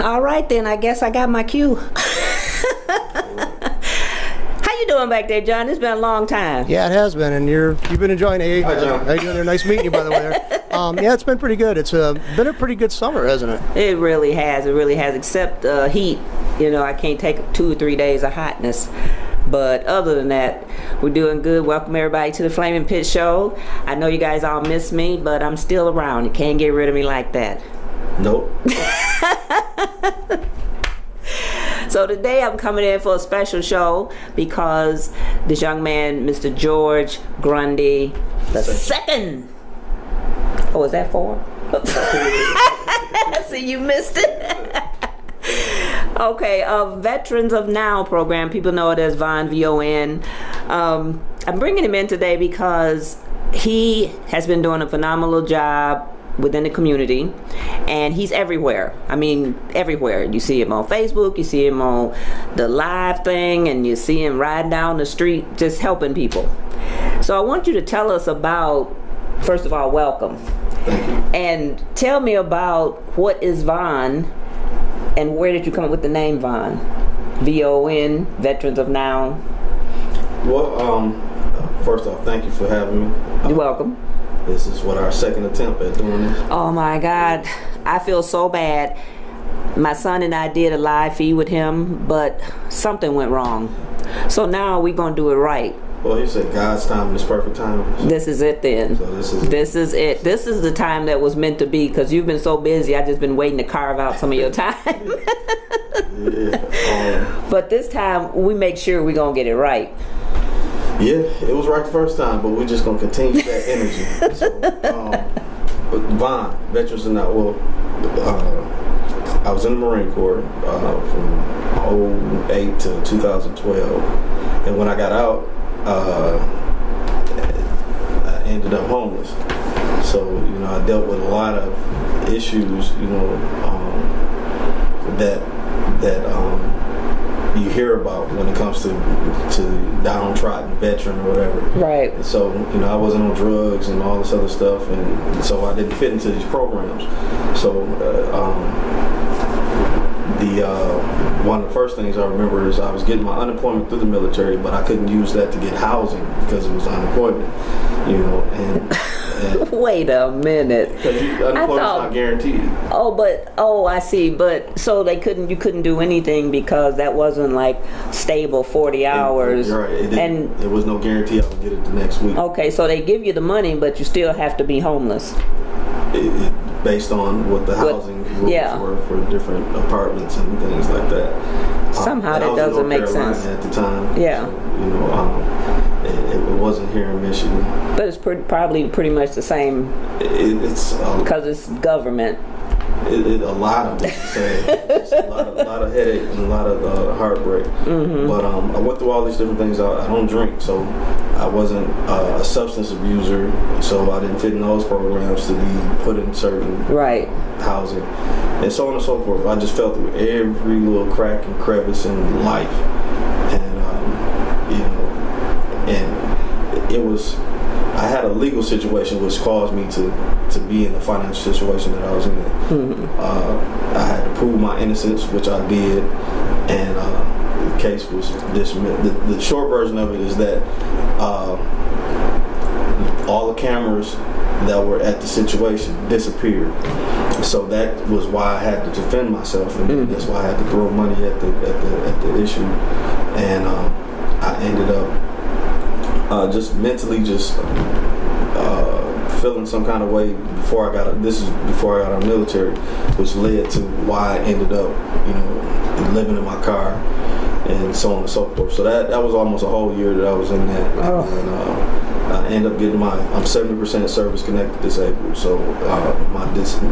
All right, then I guess I got my cue. How you doing back there, John? It's been a long time. Yeah, it has been, and you've been enjoying it. Hi, John. How you doing there? Nice meeting you, by the way. Yeah, it's been pretty good. It's been a pretty good summer, hasn't it? It really has. It really has, except heat. You know, I can't take 2 or 3 days of hotness. But other than that, we're doing good. Welcome everybody to the Flaminpit Show. I know you guys all miss me, but I'm still around. You can't get rid of me like that. Nope. So today I'm coming in for a special show because this young man, Mr. George Grundy II. Oh, is that 4? See, you missed it. Okay, Veterans of Now program. People know it as V.O.N, V.O.N. I'm bringing him in today because he has been doing a phenomenal job within the community, and he's everywhere. I mean, everywhere. You see him on Facebook, you see him on the live thing, and you see him riding down the street just helping people. So I want you to tell us about, first of all, welcome. Thank you. And tell me about what is V.O.N and where did you come up with the name V.O.N? V.O.N, Veterans of Now. Well, first off, thank you for having me. You're welcome. This is our second attempt at doing this. Oh my God, I feel so bad. My son and I did a live feed with him, but something went wrong. So now we're gonna do it right. Well, you said God's time is perfect time. This is it then. So this is it. This is the time that was meant to be, because you've been so busy. I just been waiting to carve out some of your time. Yeah. But this time we make sure we're gonna get it right. Yeah, it was right the first time, but we're just gonna continue that energy. So, V.O.N, Veterans of Now. Well, I was in the Marine Corps from 2008 to 2012, and when I got out, I ended up homeless. So I dealt with a lot of issues, that you hear about when it comes to downtrodden veteran or whatever. Right. And so I wasn't on drugs and all this other stuff, and so I didn't fit into these programs. So one of the first things I remember is I was getting my unemployment through the military, but I couldn't use that to get housing because it was unemployment. And wait a minute. Because unemployment's not guaranteed. I see. But so you couldn't do anything because that wasn't like stable 40 hours. Right. There was no guarantee I would get it the next week. Okay, so they give you the money, but you still have to be homeless. Based on what the housing rules were for different apartments and things like that. Somehow that doesn't make sense at the time. Yeah. So, it wasn't here in Michigan. But it's probably pretty much the same. It's because it's government. A lot of it. It's a lot of headache and a lot of heartbreak. Mm-hmm. But I went through all these different things. I don't drink, so I wasn't a substance abuser, so I didn't fit in those programs to be put in certain housing, and so on and so forth. I just fell through every little crack and crevice in life, and and it was. I had a legal situation which caused me to be in the financial situation that I was in. Mm-hmm. I had to prove my innocence, which I did, and the case was dismissed. The short version of it is that all the cameras that were at the situation disappeared. So that was why I had to defend myself, and that's why I had to throw money at the issue, and I ended up just mentally feeling some kind of way before I got out of the military, which led to why I ended up, living in my car and so on and so forth. So that was almost a whole year that I was in that. Oh. And I ended up getting I'm 70% service connected disabled, so my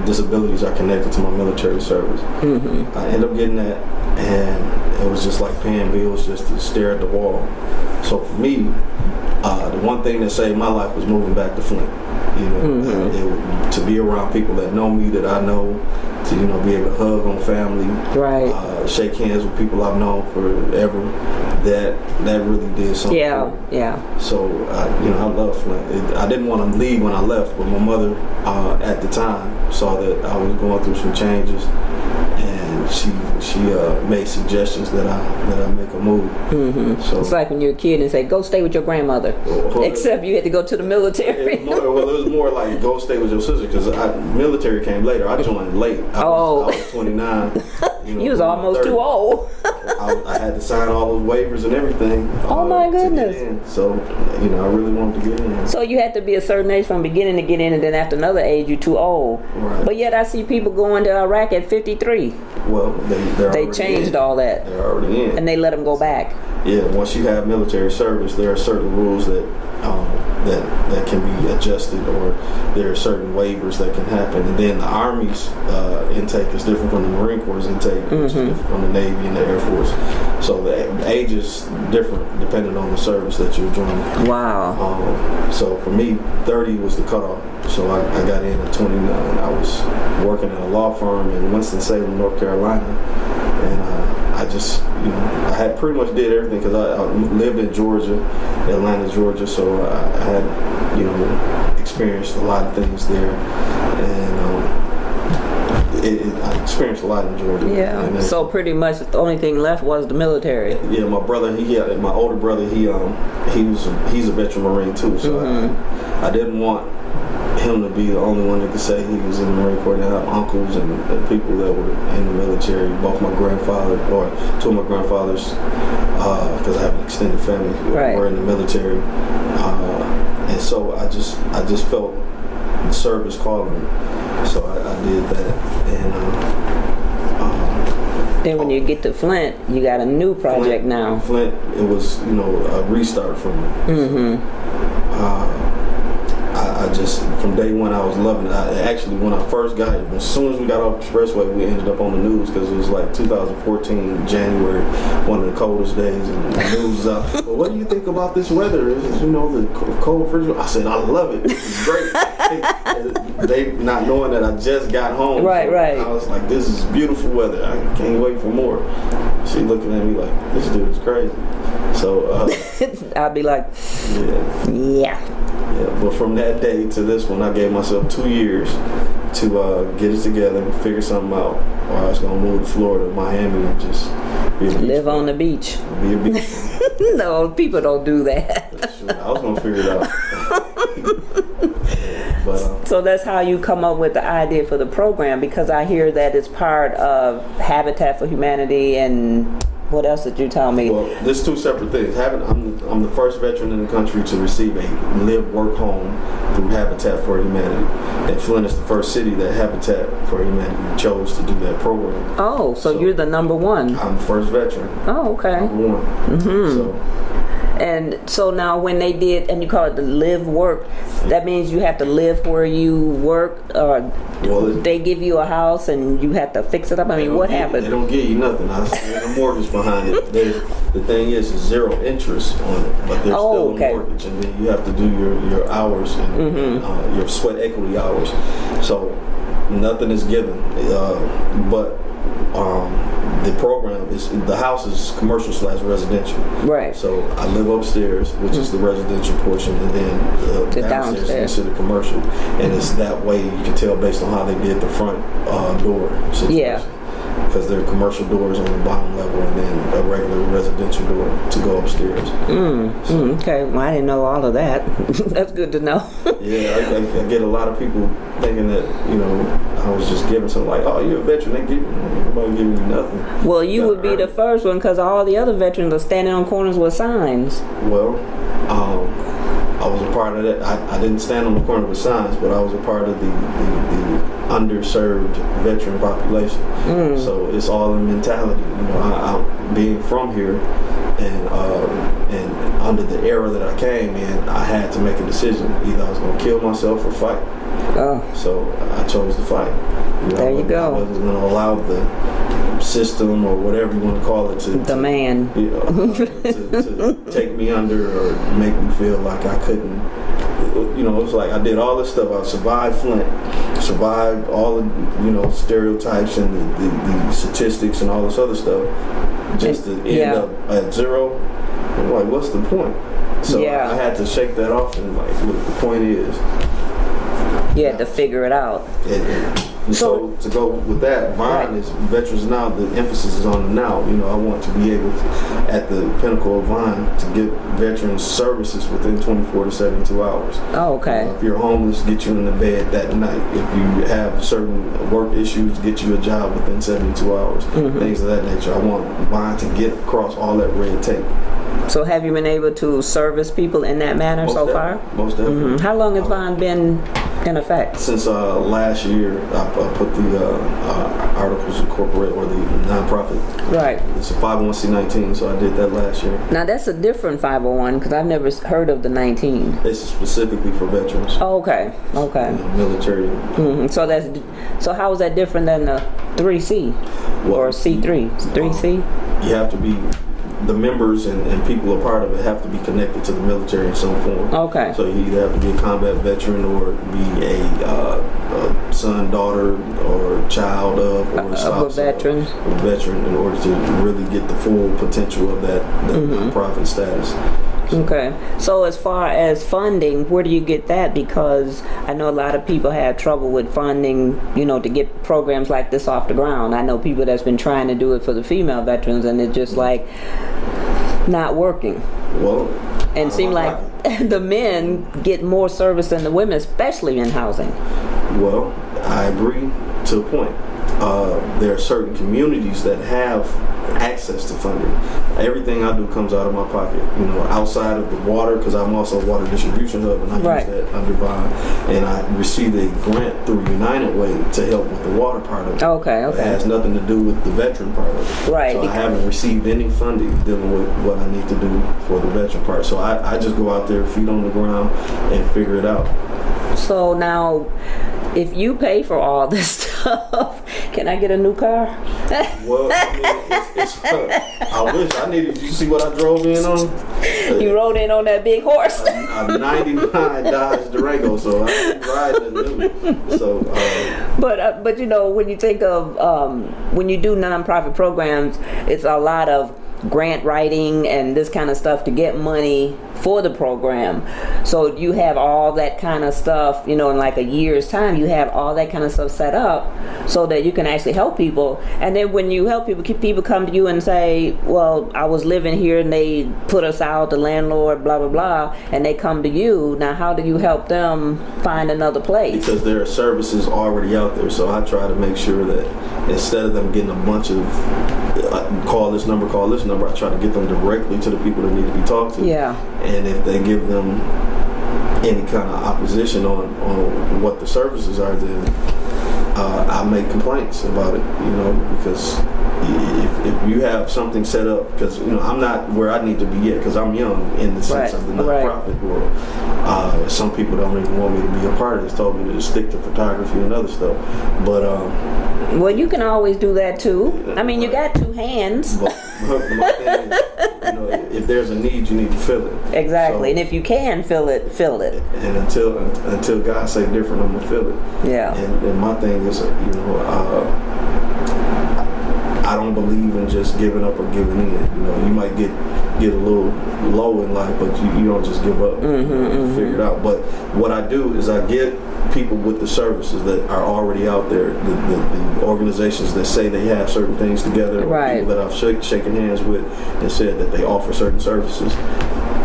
disabilities are connected to my military service. Mm-hmm. I ended up getting that, and it was just like paying bills just to stare at the wall. So for me, the one thing that saved my life was moving back to Flint. To be around people that know me, that I know, to be able to hug on family, right, shake hands with people I've known forever. That really did something. Yeah. So I love Flint. I didn't want to leave when I left, but my mother at the time saw that I was going through some changes, and she made suggestions that I make a move. Mm-hmm. So it's like when you're a kid and say, "Go stay with your grandmother," except you had to go to the military. It was more like go stay with your sister, because military came later. I joined late. I was 29. You was almost 30. Too old. I had to sign all those waivers and everything. Oh my goodness! So I really wanted to get in. So you had to be a certain age from beginning to get in, and then after another age, you're too old. Right. But yet I see people going to Iraq at 53. Well, they changed all that. They're already in, and they let them go back. Yeah, once you have military service, there are certain rules that can be adjusted, or there are certain waivers that can happen. And then the Army's intake is different from the Marine Corps' intake, which is different from the Navy and the Air Force. So the age is different depending on the service that you're joining. Wow. So for me, 30 was the cutoff. So I got in at 29. I was working at a law firm in Winston-Salem, North Carolina, and I just, I had pretty much did everything, because I lived in Georgia, Atlanta, Georgia, so I had, experienced a lot of things there, and I experienced a lot in Georgia. Yeah. So pretty much the only thing left was the military. Yeah, my brother, my older brother, he's a veteran Marine too, so I didn't want him to be the only one that could say he was in the Marine Corps. I have uncles and people that were in the military. Both my grandfather, or two of my grandfathers, because I have an extended family who were in the military, and so I just felt the service calling me. So I did that, and then when you get to Flint, you got a new project now. Flint, it was a restart for me. I just, from day one, I was loving it. Actually, when I first got here, as soon as we got off the expressway, we ended up on the news, because it was like 2014, January, one of the coldest days, and the news was out. Well, what do you think about this weather? The cold frigid. I said, I love it. This is great. They not knowing that I just got home. Right. I was like, this is beautiful weather. I can't wait for more. She looking at me like, this dude is crazy. So I'd be like, yeah. Yeah, but from that day to this one, I gave myself 2 years to get it together and figure something out, or I was going to move to Florida, Miami, and just live on the beach. Be a beach. No, people don't do that. Sure, I was going to figure it out. But, so that's how you come up with the idea for the program, because I hear that it's part of Habitat for Humanity, and what else did you tell me? Well, there's two separate things. I'm the first veteran in the country to receive a live, work, home through Habitat for Humanity. And Flint is the first city that Habitat for Humanity chose to do that program. Oh, so you're the number one. I'm the first veteran. Oh, okay. Number one. Mm-hmm. And so now when they did, and you call it the live work, that means you have to live where you work, or they give you a house and you have to fix it up? I mean, what happened? They don't give you nothing. There's a mortgage behind it. The thing is 0 interest on it, but there's still a mortgage, and then you have to do your hours and your sweat equity hours. So nothing is given, but the program is, the house is commercial / residential. Right. So I live upstairs, which is the residential portion, and then the downstairs is considered commercial. And it's that way, you can tell based on how they did the front door situation. Yeah. Because there are commercial doors on the bottom level, and then a regular residential door to go upstairs. Okay, well, I didn't know all of that. That's good to know. Yeah, I get a lot of people thinking that, I was just giving something like, oh, you're a veteran, nobody giving you nothing. Well, you would be the first one, because all the other veterans are standing on corners with signs. Well, I was a part of that. I didn't stand on the corner with signs, but I was a part of the underserved veteran population. So it's all in mentality. You know, I being from here and under the era that I came in, I had to make a decision. Either I was going to kill myself or fight. So I chose to fight. You know, there you go. I wasn't going to allow the system or whatever you want to call it to take me under or make me feel like I couldn't. You know, it's like I did all this stuff. I survived Flint, survived all the stereotypes and the statistics and all this other stuff, just to end up at zero. I'm like, what's the point? So I had to shake that off and like, look, the point is, you had to figure it out. And so to go with that, V.O.N is Veterans Now. The emphasis is on the now. You know, I want to be able to, at the pinnacle of V.O.N, to get veterans services within 24 to 72 hours. Oh, okay. If you're homeless, get you in the bed that night. If you have certain work issues, get you a job within 72 hours. Things of that nature. I want V.O.N to get across all that red tape. So have you been able to service people in that manner so far? Most definitely. How long has V.O.N been in effect? Since last year, I put the Articles Incorporated, or the nonprofit. Right. It's a 501c19, so I did that last year. Now that's a different 501 because I've never heard of the 19. It's specifically for veterans. Oh, okay. Okay. You know, military. So how is that different than the 3C or C3? 3C? You have to be. The members and people a part of it have to be connected to the military in some form. Okay. So you either have to be a combat veteran or be a son, daughter, or child of, or a veteran in order to really get the full potential of that nonprofit status. Okay. So as far as funding, where do you get that? Because I know a lot of people have trouble with funding, to get programs like this off the ground. I know people that's been trying to do it for the female veterans, and it's just like not working. Well, and it seems like the men get more service than the women, especially in housing. Well, I agree to a point. There are certain communities that have access to funding. Everything I do comes out of my pocket, outside of the water, because I'm also a water distribution hub, and I use that under V.O.N, and I received a grant through United Way to help with the water part of it. Okay. It has nothing to do with the veteran part of it. Right. So I haven't received any funding dealing with what I need to do for the veteran part. So I just go out there, feet on the ground, and figure it out. So now, if you pay for all this stuff, can I get a new car? Well, I wish. I needed. You see what I drove in on? You rode in on that big horse. A 99 Dodge Durango, so I ain't riding new. So, but when you think of when you do nonprofit programs, it's a lot of grant writing and this kind of stuff to get money for the program. So you have all that kind of stuff, in like a year's time, you have all that kind of stuff set up so that you can actually help people. And then when you help people, people come to you and say, well, I was living here and they put us out, the landlord, blah, blah, blah, and they come to you. Now, how do you help them find another place? Because there are services already out there. So I try to make sure that instead of them getting a bunch of call this number, I try to get them directly to the people that need to be talked to. Yeah. And if they give them any kind of opposition on what the services are, then I make complaints about it, because if you have something set up, because I'm not where I need to be yet, because I'm young in the sense of the nonprofit world. Some people don't even want me to be a part of this, told me to just stick to photography and other stuff. But well, you can always do that too. I mean, you got two hands. But my thing is, if there's a need, you need to fill it. Exactly. So, and if you can fill it. And until God say different, I'm gonna fill it. Yeah. And my thing is, I don't believe in just giving up or giving in. You might get a little low in life, but you don't just give up. Figure it out. But what I do is I get people with the services that are already out there, the organizations that say they have certain things together, or people that I've shaken hands with and said that they offer certain services.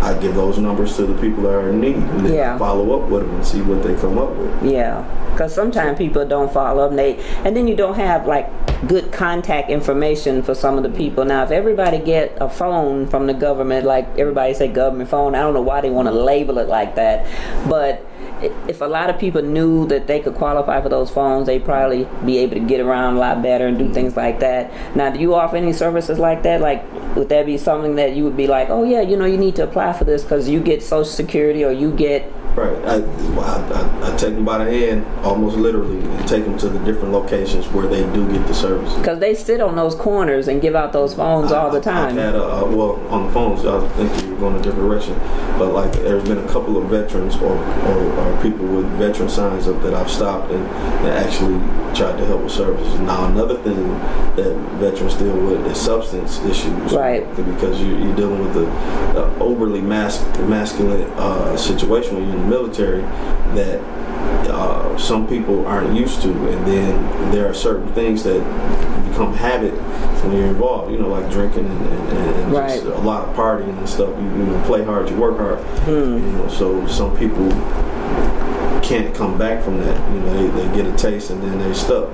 I give those numbers to the people that are in need, and then I follow up with them and see what they come up with. Yeah, because sometimes people don't follow up, and then you don't have like good contact information for some of the people. Now, if everybody get a phone from the government, like everybody say government phone, I don't know why they want to label it like that, but if a lot of people knew that they could qualify for those phones, they'd probably be able to get around a lot better and do things like that. Now, do you offer any services like that? Like, would that be something that you would be like, oh yeah, you need to apply for this because you get Social Security or you get... Right. I take them by the hand, almost literally, and take them to the different locations where they do get the service. Because they sit on those corners and give out those phones all the time. I've had, well, on the phones, I think you were going a different direction, but like there's been a couple of veterans or people with veteran signs up that I've stopped and actually tried to help with services. Now, another thing that veterans deal with is substance issues. Right. Because you're dealing with the overly masculine situation when you're in the military that some people aren't used to, and then there are certain things that become habit when you're involved, like drinking and right. Just a lot of partying and stuff. You play hard, you work hard. So some people can't come back from that. They get a taste and then they're stuck.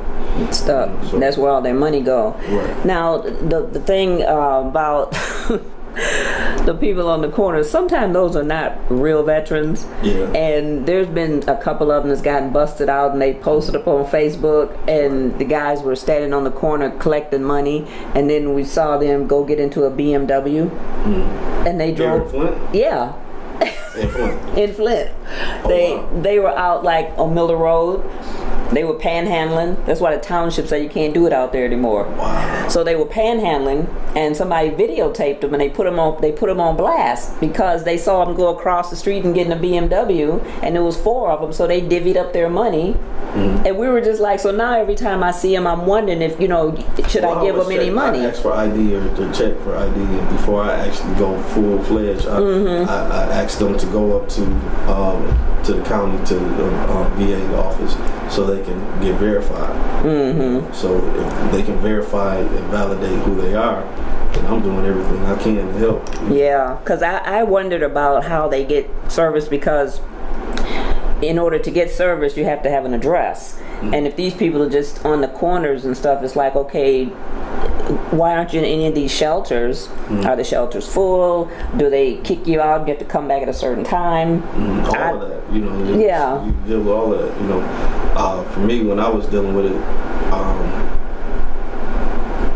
So that's where all their money go. Right. Now the thing about the people on the corner, sometimes those are not real veterans. Yeah. And there's been a couple of them that's gotten busted out and they posted up on Facebook, and the guys were standing on the corner collecting money, and then we saw them go get into a BMW and they drove. Here in Flint? Yeah. In Flint. In Flint. They were out like on Miller Road. They were panhandling. That's why the township said you can't do it out there anymore. Wow. So they were panhandling, and somebody videotaped them, and they put them on blast because they saw them go across the street and get in a BMW, and there was 4 of them, so they divvied up their money. And we were just like, so now every time I see them, I'm wondering if should I give them any money? I ask for ID or to check for ID, and before I actually go full fledged, I ask them to go up to the county, to the VA office, so they can get verified. So if they can verify and validate who they are, then I'm doing everything I can to help. Yeah, because I wondered about how they get service, because in order to get service, you have to have an address. And if these people are just on the corners and stuff, it's like, okay, why aren't you in any of these shelters? Are the shelters full? Do they kick you out? You have to come back at a certain time? All of that, you deal with all of that. For me, when I was dealing with it,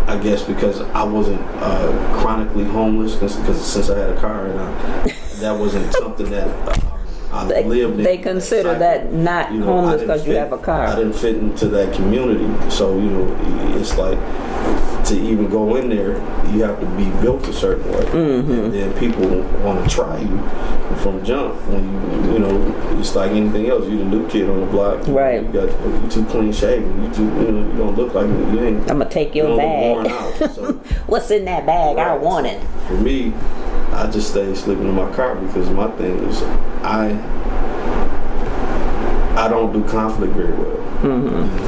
I guess because I wasn't chronically homeless, because since I had a car, and that wasn't something that I lived in. They consider that not homeless because you have a car. I didn't fit into that community, so it's like, to even go in there, you have to be built a certain way, and then people want to try you from jump. When it's like anything else. You the new kid on the block, right? You too clean shaven. You don't look like you ain't. I'm gonna take your bag. Worn out, so. What's in that bag? Right. I want it. For me, I just stay sleeping in my car because my thing is I don't do conflict very well.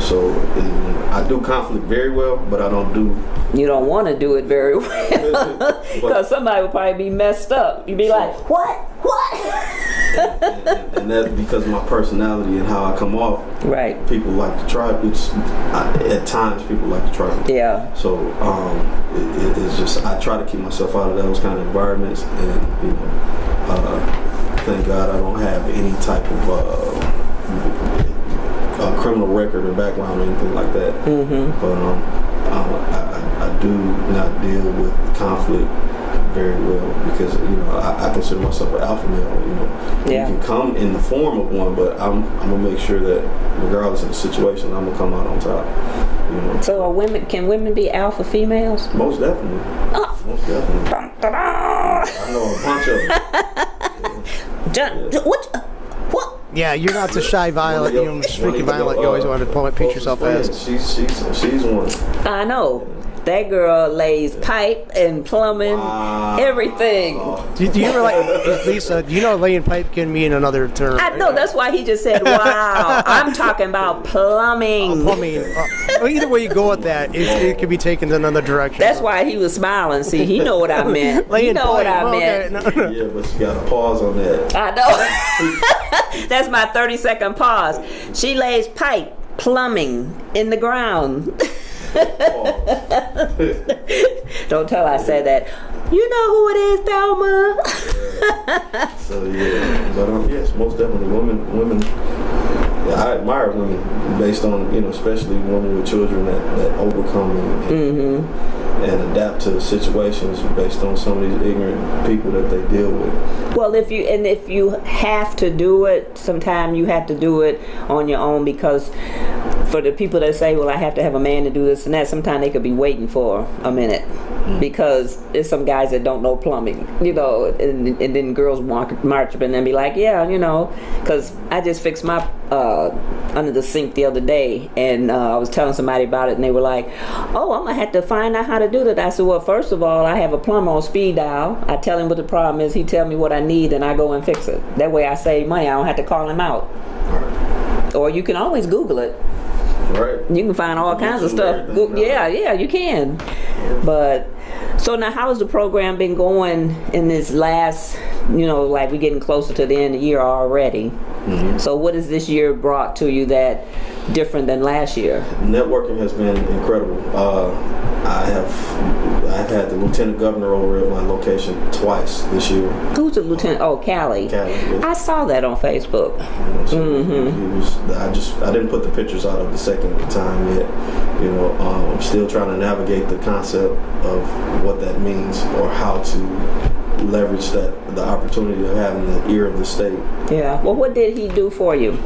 So I do conflict very well, but I don't do. You don't want to do it very well because somebody would probably be messed up. You'd be like, what? and that's because of my personality and how I come off. Right. People like to try. At times, people like to try. Yeah. So it's just I try to keep myself out of those kind of environments, and thank God I don't have any type of criminal record or background or anything like that. But I do not deal with conflict very well because I consider myself an alpha male. You can come in the form of one, but I'm gonna make sure that regardless of the situation, I'm gonna come out on top. So can women be alpha females? Most definitely. Most definitely. I know a bunch of them. What? Yeah, you're not the shy Violet, streaky Violet you always wanted to point yourself as. She's one. I know. That girl lays pipe and plumbing, everything. Do you ever Lisa? Do you know laying pipe can mean another term? I know. That's why he just said, "Wow." I'm talking about plumbing. Plumbing. Well, either way you go with that, it could be taken in another direction. That's why he was smiling. See, he know what I meant. Laying He know what I pipe. meant. Okay, no. Yeah, but you got to pause on that. I know. That's my 30-second pause. She lays pipe, plumbing in the ground. Don't tell I said that. You know who it is, Thelma. So yeah, but yes, most definitely, women. Yeah, I admire women based on especially women with children that overcome and adapt to situations based on some of these ignorant people that they deal with. Well, if you have to do it, sometimes you have to do it on your own, because for the people that say, well, I have to have a man to do this and that, sometimes they could be waiting for a minute, because there's some guys that don't know plumbing, and then girls march up and then be like, yeah, because I just fixed my under the sink the other day, and I was telling somebody about it, and they were like, oh, I'm gonna have to find out how to do that. I said, well, first of all, I have a plumber on speed dial. I tell him what the problem is, he tell me what I need, and I go and fix it. That way I save money. I don't have to call him out. Right. Or you can always Google it. Right. You can find all kinds of stuff. Yeah, you can. But so now, how has the program been going in this last, like we're getting closer to the end of the year already? Mm-hmm. So what has this year brought to you that different than last year? Networking has been incredible. I've had the lieutenant governor over at my location twice this year. Who's the lieutenant? Oh, Callie. Yes. I saw that on Facebook. I didn't put the pictures out of the second time yet. I'm still trying to navigate the concept of what that means, or how to leverage the opportunity of having the ear of the state. Yeah. Well, what did he do for you?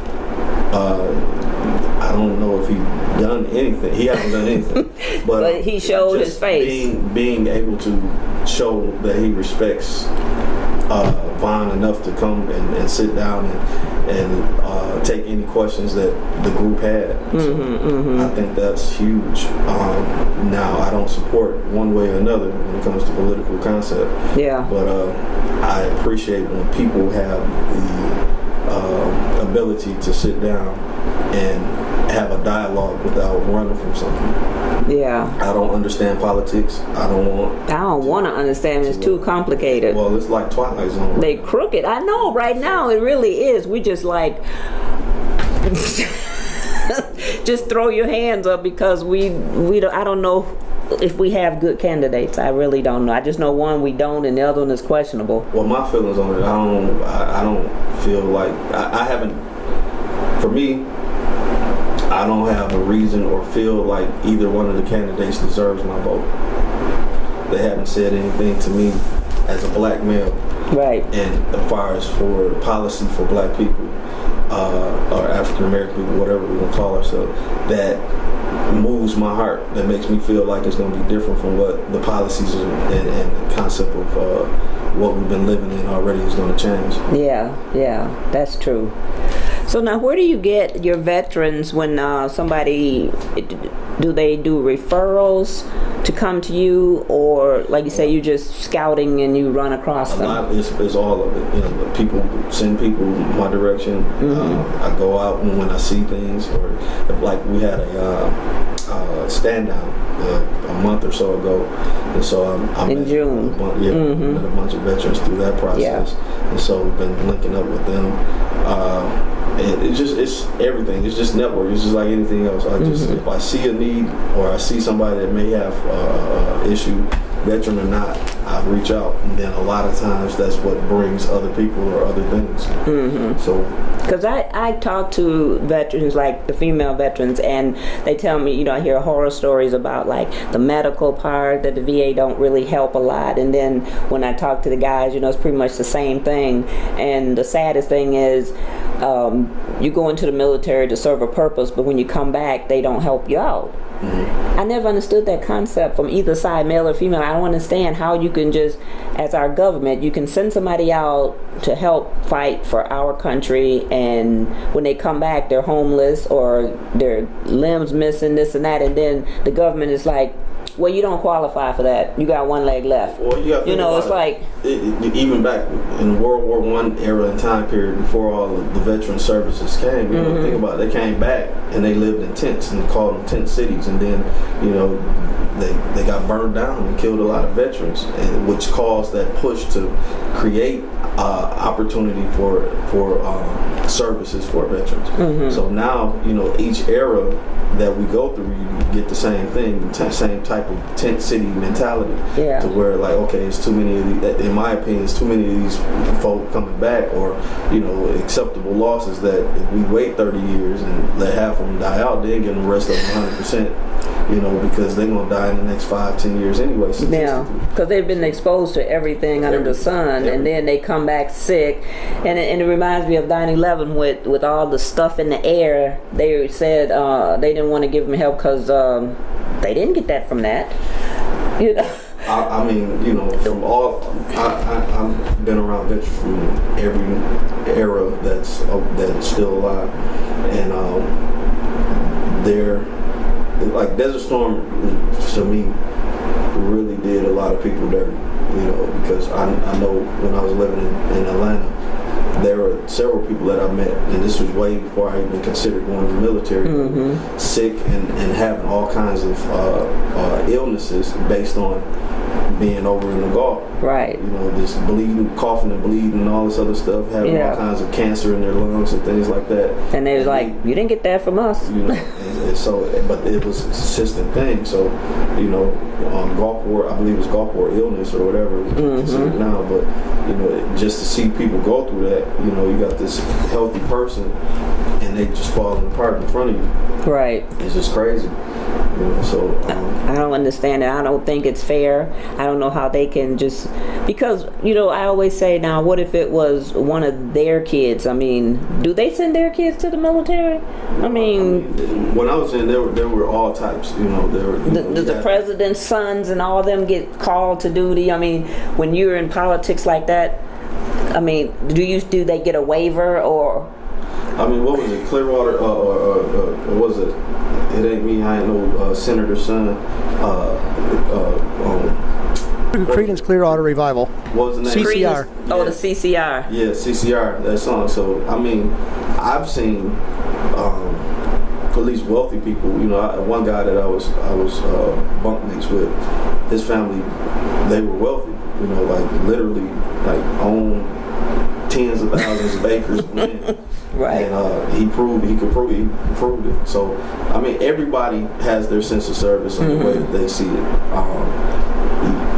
I don't know if he done anything. He hasn't done anything. But he showed his face. Being able to show that he respects V.O.N enough to come and sit down and take any questions that the group had. I think that's huge. Now, I don't support one way or another when it comes to political concept. Yeah. But I appreciate when people have the ability to sit down and have a dialogue without running from something. Yeah. I don't understand politics. I don't want to understand. It's too complicated. Well, it's like Twilight Zone. Right? They crooked. I know. Right now, it really is. We just like just throw your hands up, because we don't, I don't know if we have good candidates. I really don't know. I just know one we don't, and the other one is questionable. Well, my feelings on it, I don't feel like I haven't. For me, I don't have a reason or feel like either one of the candidates deserves my vote. They haven't said anything to me as a black male. Right. And as far as for policy for black people, or African American people, whatever we want to call ourselves, that moves my heart, that makes me feel like it's going to be different from what the policies and the concept of what we've been living in already is going to change. Yeah, that's true. So now, where do you get your veterans when somebody, do they do referrals to come to you, or like you say, you just scouting and you run across them? It's all of it. People send people my direction. I go out and when I see things, or like we had a stand down a month or so ago, and so I'm in June. Met a bunch of veterans through that process, and so we've been linking up with them. It's everything. It's just network. It's just like anything else. If I see a need, or I see somebody that may have an issue, veteran or not, I reach out, and then a lot of times that's what brings other people or other things. So, because I talk to veterans, like the female veterans, and they tell me, I hear horror stories about like the medical part, that the VA don't really help a lot, and then when I talk to the guys, it's pretty much the same thing. And the saddest thing is, you go into the military to serve a purpose, but when you come back, they don't help you out. I never understood that concept from either side, male or female. I don't understand how you can just, as our government, you can send somebody out to help fight for our country, and when they come back, they're homeless or their limbs missing, this and that, and then the government is like, well, you don't qualify for that. You got one leg left. Well, you got to it's like even back in World War I era and time period before all of the veteran services came. You know, think about it. They came back and they lived in tents and called them tent cities, and then they got burned down and killed a lot of veterans, and which caused that push to create opportunity for services for veterans. So now each era that we go through, you get the same thing, the same type of tent city mentality. Yeah. To where like, okay, it's too many of these, in my opinion, it's too many of these folk coming back, or acceptable losses that if we wait 30 years and let half of them die out, then get the rest of them 100%, because they're going to die in the next 5-10 years anyway. Yeah, because they've been exposed to everything under the sun, and then they come back sick. And it reminds me of 9/11 with all the stuff in the air. They said they didn't want to give them help because they didn't get that from that. I mean, from all, I've been around veterans from every era that is still alive, and they're like Desert Storm to me really did a lot of people dirty, because I know when I was living in Atlanta, there were several people that I met, and this was way before I even considered going to the military, sick and having all kinds of illnesses based on being over in the Gulf. Right. Just bleeding, coughing and bleeding and all this other stuff, having all kinds of cancer in their lungs and things like that. And they was like, you didn't get that from us. And so, but it was a consistent thing. So, Gulf War, I believe it's Gulf War illness or whatever it's considered now, but, just to see people go through that, you got this healthy person and they just falling apart in front of you. Right. It's just crazy. So I don't understand it. I don't think it's fair. I don't know how they can just, because I always say, now what if it was one of their kids? I mean, do they send their kids to the military? I mean, when I was in, there were all types. The president's sons and all of them get called to duty. I mean, when you're in politics like that, I mean, do they get a waiver or? I mean, what was it? Clearwater, what was it? It ain't me. I ain't no senator's son. Creedence Clearwater Revival. What was the name? CCR. Oh, the CCR. Yeah, CCR. That song. So I mean, I've seen at least wealthy people. One guy that I was bunkmates with, his family, they were wealthy. Like literally, like own tens of thousands of acres of land. Right. And he proved it. So, I mean, everybody has their sense of service and the way that they see it.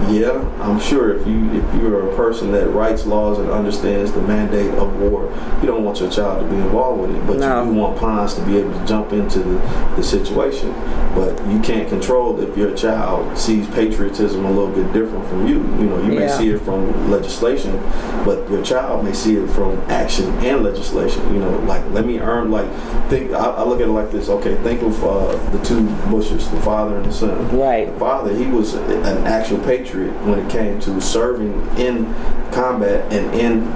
Yeah, I'm sure if you're a person that writes laws and understands the mandate of war, you don't want your child to be involved with it, but you want parents to be able to jump into the situation. But you can't control if your child sees patriotism a little bit different from you. You may see it from legislation, but your child may see it from action and legislation. Like let me earn. Like I look at it like this. Okay, think of the two Bushes, the father and the son. Right. The father, he was an actual patriot when it came to serving in combat and in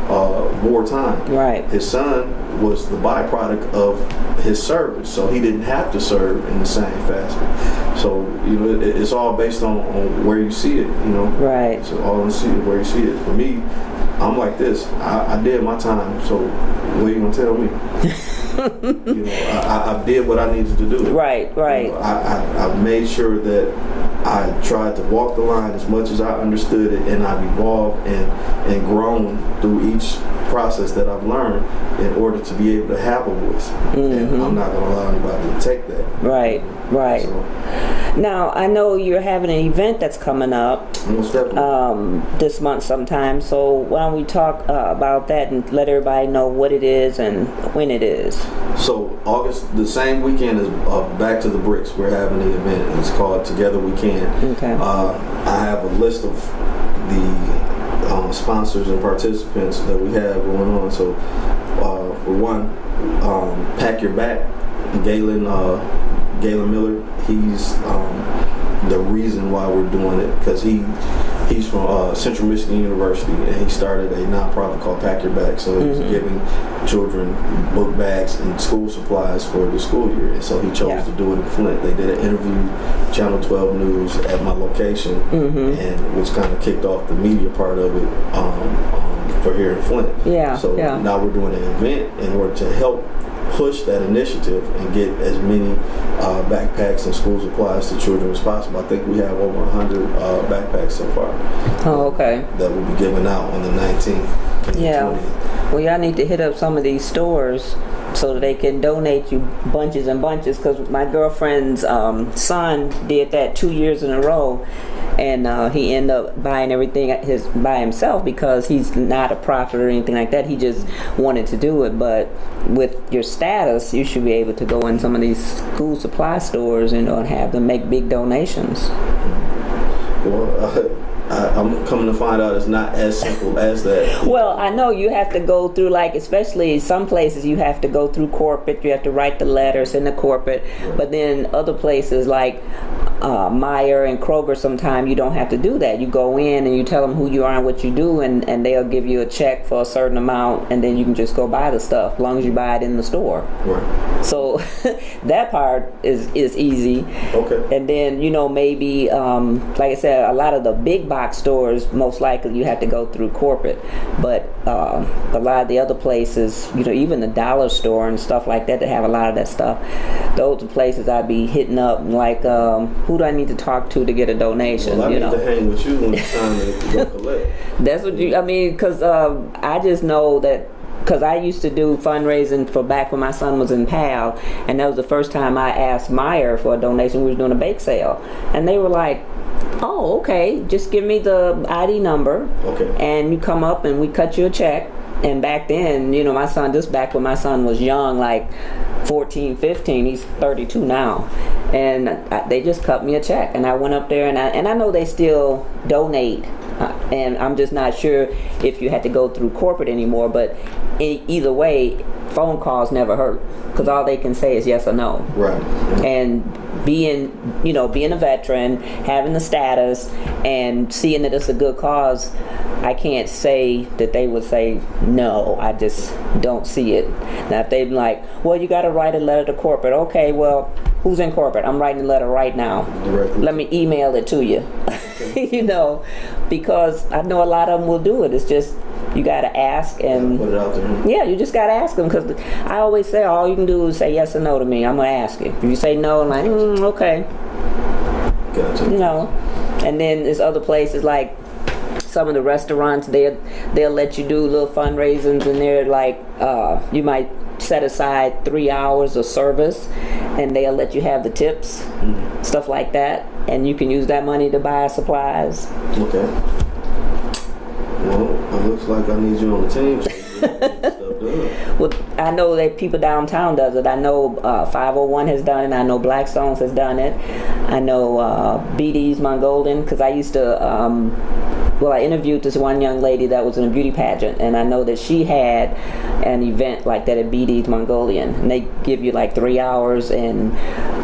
wartime. Right. His son was the byproduct of his service, so he didn't have to serve in the same fashion. So it's all based on where you see it. Right. So all you see where you see it. For me, I'm like this. I did my time. So what are you gonna tell me? I did what I needed to do. Right. I made sure that I tried to walk the line as much as I understood it, and I've evolved and grown through each process that I've learned in order to be able to have a voice. And I'm not going to allow anybody to take that. Right. So. Now, I know you're having an event that's coming up this month sometime, so why don't we talk about that and let everybody know what it is and when it is. So August, the same weekend as Back to the Bricks, we're having an event. It's called Together We Can. Okay. I have a list of the sponsors and participants that we have going on. So for one, Pack Your Back, Galen Miller, he's the reason why we're doing it, because he He's from Central Michigan University, and he started a nonprofit called Pack Your Bag. So he's giving children book bags and school supplies for the school year. And so he chose to do it in Flint. They did an interview, Channel 12 News, at my location, and which kind of kicked off the media part of it for here in Flint. So now we're doing an event in order to help push that initiative and get as many backpacks and school supplies to children as possible. I think we have over 100 backpacks so far. Oh, okay. That will be given out on the 19th and the 20th. Well, y'all need to hit up some of these stores so that they can donate you bunches and bunches, because my girlfriend's son did that 2 years in a row, and he ended up buying everything by himself because he's not a prophet or anything like that. He just wanted to do it. But with your status, you should be able to go in some of these school supply stores, and have them make big donations. Well, I'm coming to find out it's not as simple as that. Well, I know you have to go through, like, especially some places you have to go through corporate. You have to write the letters in the corporate. Right. But then other places like Meyer and Kroger, sometimes you don't have to do that. You go in and you tell them who you are and what you do, and they'll give you a check for a certain amount, and then you can just go buy the stuff as long as you buy it in the store. Right. So that part is easy. Okay. And then, maybe, like I said, a lot of the big box stores, most likely you have to go through corporate. But a lot of the other places, even the dollar store and stuff like that have a lot of that stuff. Those are places I'd be hitting up, like, who do I need to talk to get a donation? Well, I need to hang with you when it's time to go collect. That's what because I just know that, because I used to do fundraising for back when my son was in PAL, and that was the first time I asked Meyer for a donation. We were doing a bake sale, and they were like, oh, okay, just give me the ID number, and you come up and we cut you a check. And back then, my son, just back when my son was young, like 14, 15, he's 32 now, and they just cut me a check, and I went up there, and I know they still donate, and I'm just not sure if you had to go through corporate anymore, but either way, phone calls never hurt, because all they can say is yes or no. Right. And being a veteran, having the status, and seeing that it's a good cause, I can't say that they would say no. I just don't see it. Now, if they'd be like, well, you got to write a letter to corporate. Okay, well, who's in corporate? I'm writing a letter right now. Directly. Let me email it to you. Because I know a lot of them will do it. It's just, you got to ask and put it out there. Yeah, you just got to ask them, because I always say all you can do is say yes or no to me. I'm going to ask you. If you say no, I'm like, okay. Gotcha. And then there's other places like some of the restaurants, they'll let you do little fundraisings, and they're like, you might set aside 3 hours of service, and they'll let you have the tips, stuff like that, and you can use that money to buy supplies. Okay. Well, it looks like I need you on the team. So well, I know that people downtown does it. I know 501 has done it. I know Blackstones has done it. I know BD's Mongolian, because I used to I interviewed this one young lady that was in a beauty pageant, and I know that she had an event like that at BD's Mongolian, and they give you like 3 hours, and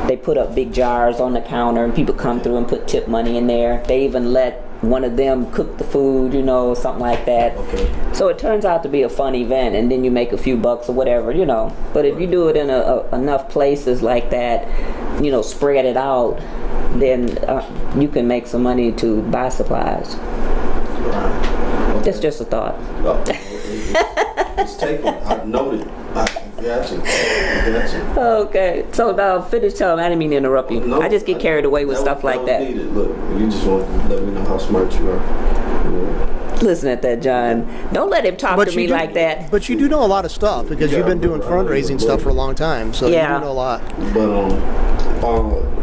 they put up big jars on the counter, and people come through and put tip money in there. They even let one of them cook the food, something like that. Okay. So it turns out to be a fun event, and then you make a few bucks or whatever, But if you do it in enough places like that, spread it out, then you can make some money to buy supplies. Right. Okay. It's just a thought. Oh, it's taken. I noted. I got you. Okay. So now finish telling me. I didn't mean to interrupt you. No, I just get carried away with stuff like that. Needed. Look, you just want to let me know how smart you are. Yeah. Listen at that, John. Don't let him talk to me like that. But you do know a lot of stuff, because you've been doing fundraising stuff for a long time, so you do know a lot. But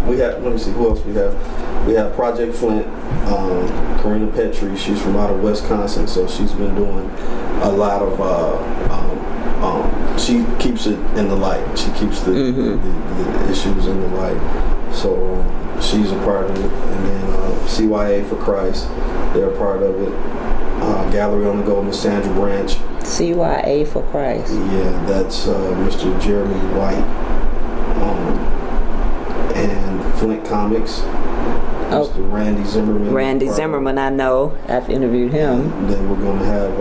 we have, let me see, who else we have? We have Project Flint, Karina Petrie. She's from out of Wisconsin, so she's been doing a lot of, she keeps it in the light. She keeps the issues in the light. So she's a part of it. And then CYA for Christ, they're a part of it. Gallery on the Go, Miss Sandra Branch. CYA for Christ. Yeah, that's Mr. Jeremy White. And Flint Comics. Mr. Randy Zimmerman. Randy Zimmerman, I know. I've interviewed him. And then we're going to have,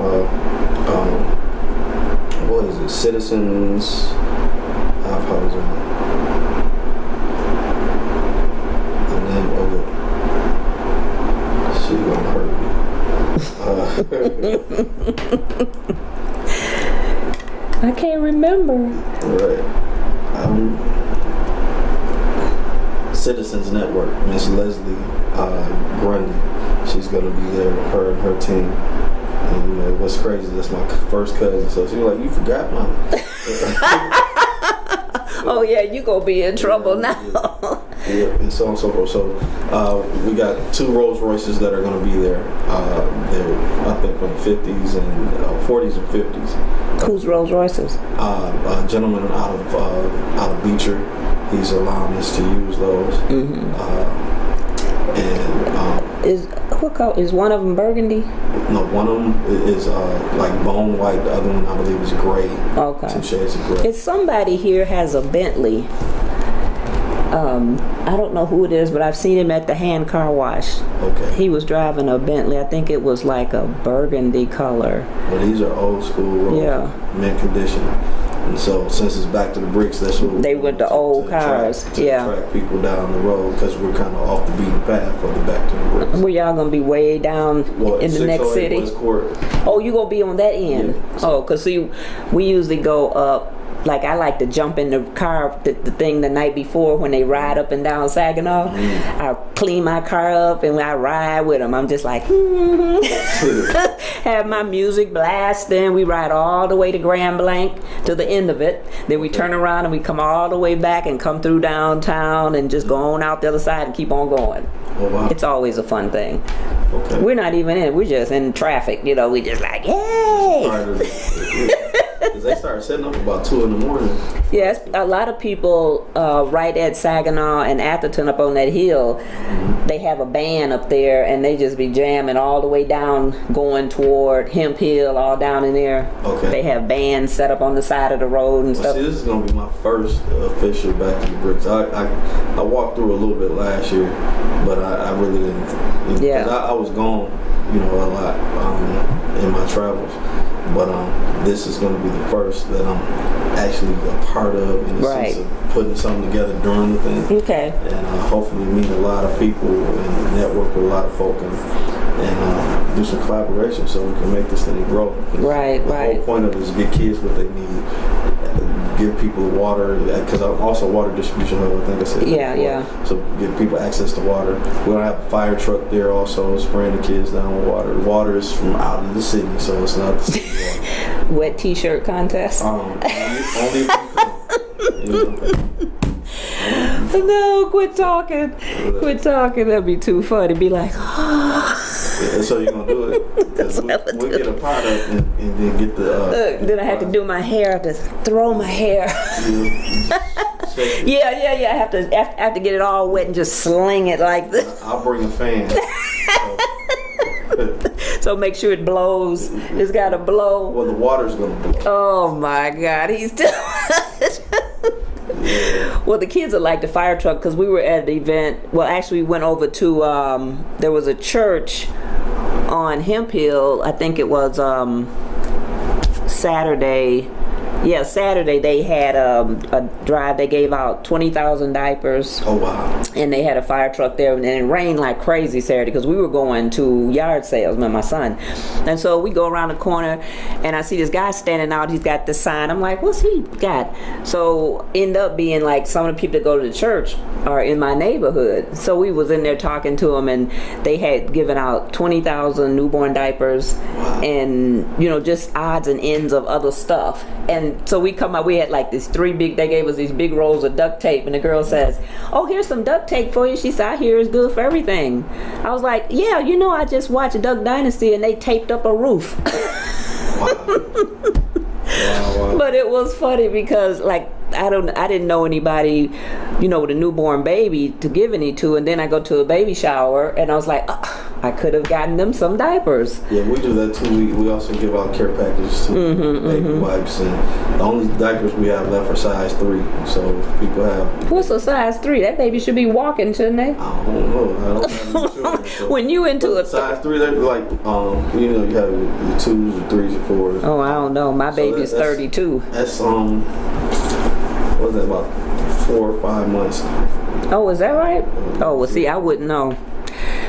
what is it? Citizens. I apologize. And then, she gonna hurt me. I can't remember. Right. Citizens Network, Miss Leslie Grundy. She's gonna be there, her and her team. And you know what's crazy? That's my first cousin. So she's like, "You forgot, Mom." Oh yeah, you gonna be in trouble now. Yeah, and so on and so forth. So we got 2 Rolls Royces that are going to be there. They're I think from the 50s and 40s and 50s. Who's Rolls Royces? A gentleman out of Beecher. He's allowing us to use those. Mm-hmm. Is one of them burgundy? No, one of them is like bone white. The other one I believe is gray. Okay. 2 shades of gray. It's somebody here has a Bentley. I don't know who it is, but I've seen him at the hand car wash. Okay. He was driving a Bentley. I think it was like a burgundy color. Well, these are old school roads, yeah, mint condition. And so, since it's back to the bricks, that's what they went to old cars. Attract people down the road because we're kind of off the beaten path for the back to the bricks. Where y'all gonna be way down in the next city? West Court. Oh, you gonna be on that end? Yeah. Oh, cause see, we usually go up. Like I like to jump in the car, the thing the night before when they ride up and down Saginaw. Mm-hmm. I clean my car up and when I ride with them, I'm just like, have my music blasting. We ride all the way to Grand Blanc to the end of it. Then we turn around and we come all the way back and come through downtown and just go on out the other side and keep on going. Oh, wow. It's always a fun thing. Okay. We're not even in. We're just in traffic. You know, we just like, yay! Because they start setting up about 2 in the morning. Yes, a lot of people right at Saginaw and Atherton up on that hill, mm-hmm. they have a band up there and they just be jamming all the way down going toward Hemp Hill, all down in there. Okay. They have bands set up on the side of the road and stuff. See, this is going to be my first official Back to the Bricks. I walked through a little bit last year, but I really didn't. Yeah. I was gone, you know, a lot in my travels. But this is going to be the first that I'm actually a part of in the sense of putting something together during the thing. Okay. And hopefully meet a lot of people and network with a lot of folk and do some collaboration so we can make this thing grow. Right. The whole point of it is get kids what they need, give people water, because I'm also water distribution hub, I think I said that before. So give people access to water. We're going to have a fire truck there also, spraying the kids down with water. Water is from out of the city, so it's not the city water. Wet t-shirt contest? Only if you come. No, quit talking. Quit talking. That'd be too funny. Be like, Yeah, so you're going to do it? Because we'll get a pot up and then get the... then I have to do my hair, to throw my hair. Yeah. I have to get it all wet and just sling it like this. I'll bring a fan. So make sure it blows. It's got to blow. Well, the water's going to blow. Oh my God, he's still... Yeah. Well, the kids are like the fire truck because we were at the event. Well, actually, we went over to, there was a church on Hemp Hill. I think it was Saturday. Yeah, Saturday they had a drive. They gave out 20,000 diapers. Oh, wow. And they had a fire truck there, and it rained like crazy Saturday because we were going to yard sales with my son. And so we go around the corner, and I see this guy standing out. He's got this sign. I'm like, what's he got? So end up being like some of the people that go to the church are in my neighborhood. So we was in there talking to them, and they had given out 20,000 newborn diapers, and just odds and ends of other stuff. And so we come out, we had like they gave us these big rolls of duct tape, and the girl says, oh, here's some duct tape for you. She said, I hear it's good for everything. I was like, yeah, I just watched Duck Dynasty and they taped up a roof. Wow. Wow. But it was funny because like I didn't know anybody, with a newborn baby to give any to, and then I go to a baby shower, and I was like, I could have gotten them some diapers. Yeah, we do that too. We also give out care packages too, baby wipes, and the only diapers we have left are size 3. So if people have. What's a size 3? That baby should be walking, shouldn't they? I don't know. I don't have any children. So. When you into a size 3, they're like you have the 2s, the 3s, and 4s. Oh, I don't know. My baby is 32. That's what was that, about 4 or 5 months? Oh, is that right? Oh, well, see, I wouldn't know.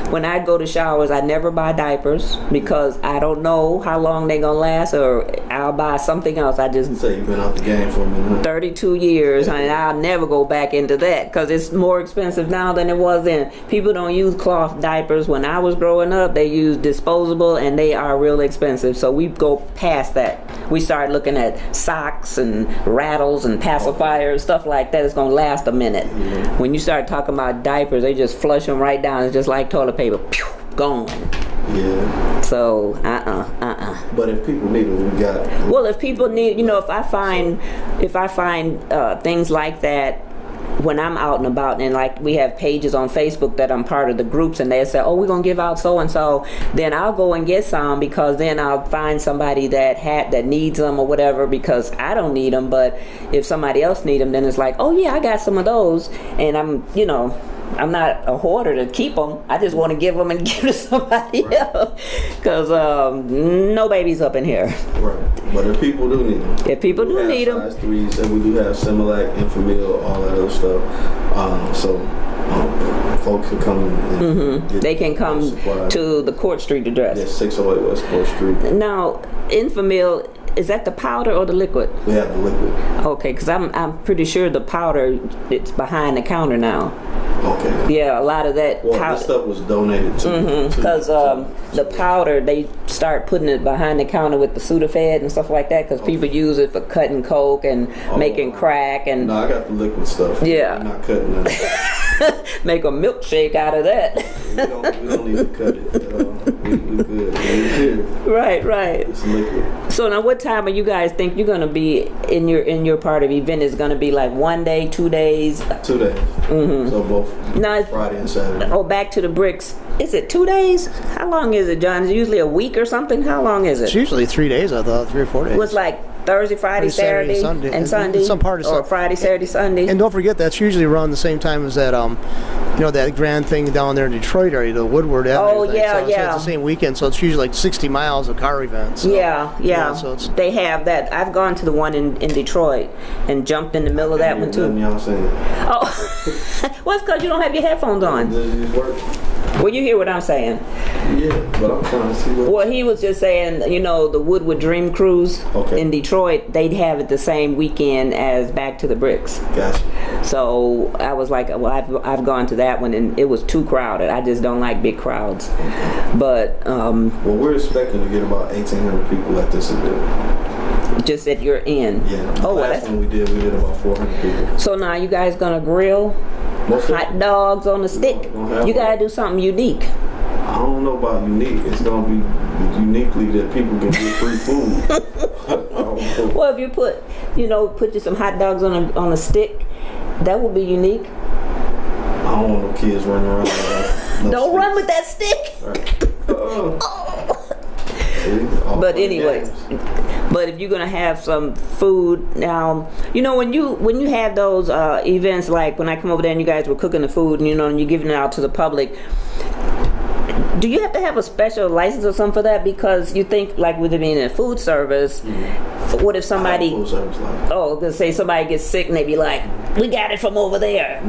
When I go to showers, I never buy diapers because I don't know how long they're going to last, or I'll buy something else. I just say you've been out the game for a minute. 32 years, and I'll never go back into that because it's more expensive now than it was then. People don't use cloth diapers. When I was growing up, they used disposable, and they are real expensive. So we go past that. We start looking at socks and rattles and pacifiers, stuff like that. It's going to last a minute. Mm-hmm. When you start talking about diapers, they just flush them right down. It's just like toilet paper. Pew, gone. Yeah. So, But if people need it, we got it. Well, if people need, if I find things like that when I'm out and about, and like we have pages on Facebook that I'm part of the groups, and they say, oh, we're going to give out so and so, then I'll go and get some, because then I'll find somebody that needs them or whatever, because I don't need them. But if somebody else needs them, then it's like, oh yeah, I got some of those, and I'm not a hoarder to keep them. I just want to give them and give to somebody else, because no babies up in here. Right. But if people do need them. If people do need them. Size 3s, and we do have Similac, Infamil, all that other stuff. So folks can come and get they can come supplies. To the Court Street address. Yes, 608 West Court Street. Now, Infamil, is that the powder or the liquid? We have the liquid. Okay, because I'm pretty sure the powder, it's behind the counter now. Okay. Yeah, a lot of that powder. This stuff was donated to. Because the powder, they start putting it behind the counter with the Sudafed and stuff like that, because people use it for cutting coke and making crack. And no, I got the liquid stuff. Yeah. I'm not cutting that. Make a milkshake out of that. we don't need to cut it at all. We good. Right. It's liquid. So now, what time are you guys think you're gonna be in your part of the event? Is gonna be like 1 day, 2 days? 2 days. So both Friday and Saturday. Oh, back to the bricks. Is it 2 days? How long is it, John? Is it usually a week or something? How long is it? It's usually 3 days, I thought, 3 or 4 days. It was like Thursday, Friday, Saturday, and Sunday. Some part of or Friday, Saturday, Sunday. And don't forget, that's usually around the same time as that, that grand thing down there in Detroit area, the Woodward Avenue. Oh, thing. yeah. So it's the same weekend, so it's usually like 60 miles of car events. So, yeah. So they have that. I've gone to the one in Detroit and jumped in the middle of that one too. Y'all saying. Oh, well, it's because you don't have your headphones on. Does it work? Well, you hear what I'm saying. Yeah, but I'm trying to see what. Well, he was just saying, the Woodward Dream Cruise in Detroit, they'd have it the same weekend as Back to the Bricks. Gotcha. So I was like, well, I've gone to that one, and it was too crowded. I just don't like big crowds. But well, we're expecting to get about 1,800 people at this event. Just at your end. Yeah. Oh, well, last one we did about 400 people. So now you guys gonna grill hot dogs on a stick? You gotta do something unique. I don't know about unique. It's gonna be uniquely that people can get free food. Well, if you put you some hot dogs on a stick, that would be unique. I don't want no kids running around. Don't run with that stick. Right. But anyway, but if you're gonna have some food now, when you have those events, like when I come over there and you guys were cooking the food, and and you're giving it out to the public, do you have to have a special license or something for that? Because you think, like with it being a food service, what if somebody gonna say somebody gets sick and they be like, we got it from over there.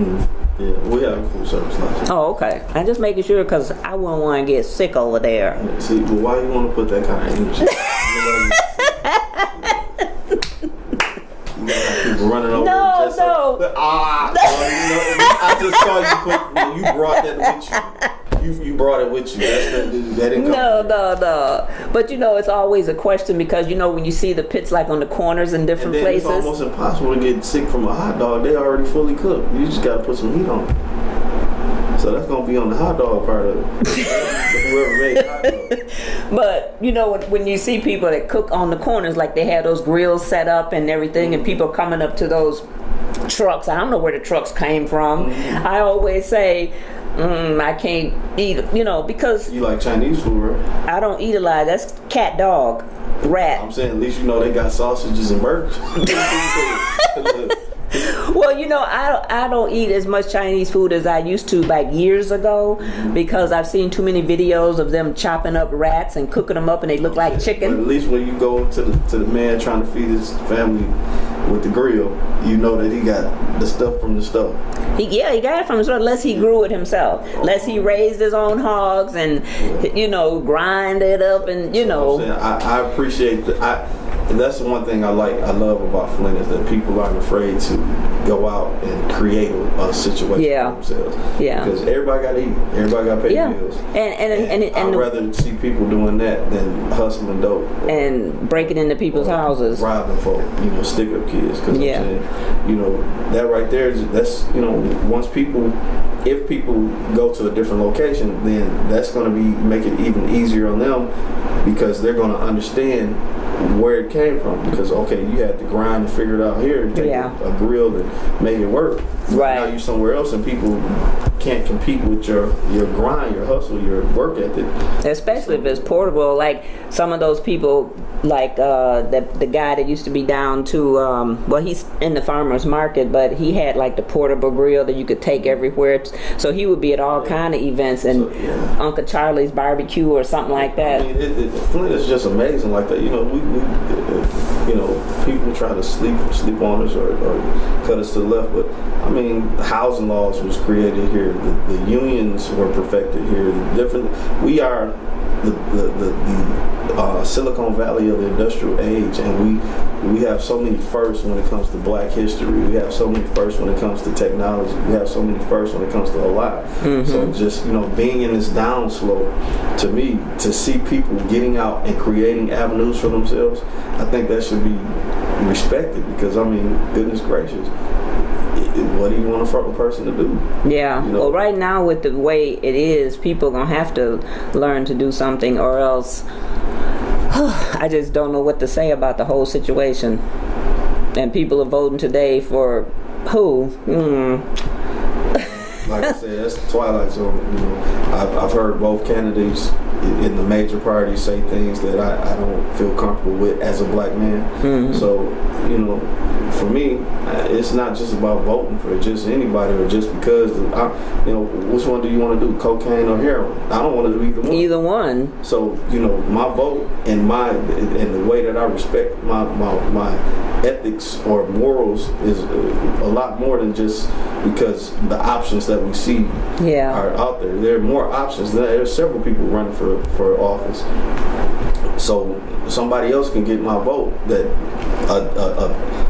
Yeah, we have a food service license. Oh, okay. I'm just making sure, because I wouldn't want to get sick over there. Yeah, see, well, why you want to put that kind of energy? You gotta have people running over. No. I just saw you brought that with you. You brought it with you. That didn't come. No. But it's always a question, because when you see the pits like on the corners in different places, it's almost impossible to get sick from a hot dog. They already fully cooked. You just gotta put some heat on it. So that's gonna be on the hot dog part of it. Whoever made hot dog. But you know, when you see people that cook on the corners, like they have those grills set up and everything, and people coming up to those trucks. I don't know where the trucks came from. I always say, I can't eat, because You like Chinese food, right? I don't eat a lot. That's cat, dog, rat. I'm saying at least they got sausages and burgers. Well, I don't eat as much Chinese food as I used to like years ago, because I've seen too many videos of them chopping up rats and cooking them up and they look like But chicken. at least when you go to the man trying to feed his family with the grill, you know that he got the stuff from the stove. He got it from his store, unless he grew it himself, unless he raised his own hogs and grind it up and I appreciate and that's the one thing I love about Flint, is that people aren't afraid to go out and create a situation for themselves. Yeah. Because everybody got to eat. Everybody got to pay bills. And I'd rather see people doing that than hustling dope. And breaking into people's houses. Robbing folk, stick up kids. Because I'm saying, that right there, that's, if people go to a different location, then that's going to make it even easier on them, because they're going to understand where it came from. Because you had to grind and figure it out here and take a grill and make it work. Right. Now you're somewhere else and people can't compete with your grind, your hustle, your work ethic. Especially if it's portable. Like some of those people, like the guy that used to be down to he's in the farmer's market, but he had like the portable grill that you could take everywhere. So he would be at all kind of events and Uncle Charlie's barbecue or something like that. I mean, Flint is just amazing like that. People try to sleep on us or cut us to the left, but I mean, housing laws was created here. The unions were perfected here. We are the Silicon Valley of the industrial age, and we have so many firsts when it comes to Black history. We have so many firsts when it comes to technology. We have so many firsts when it comes to a lot. So just being in this downslope, to me, to see people getting out and creating avenues for themselves, I think that should be respected, because I mean, goodness gracious, what do you want a person to do? Yeah. Well, right now with the way it is, people are gonna have to learn to do something, or else I just don't know what to say about the whole situation. And people are voting today for who? Like I said, that's the twilight zone. I've heard both candidates in the major parties say things that I don't feel comfortable with as a black man. So, for me, it's not just about voting for just anybody, or just because, which one do you want to do, cocaine or heroin? I don't want to do either one. Either one. So, my vote and the way that I respect my ethics or morals is a lot more than just because the options that we see are out there. There are more options. There are several people running for office. So somebody else can get my vote that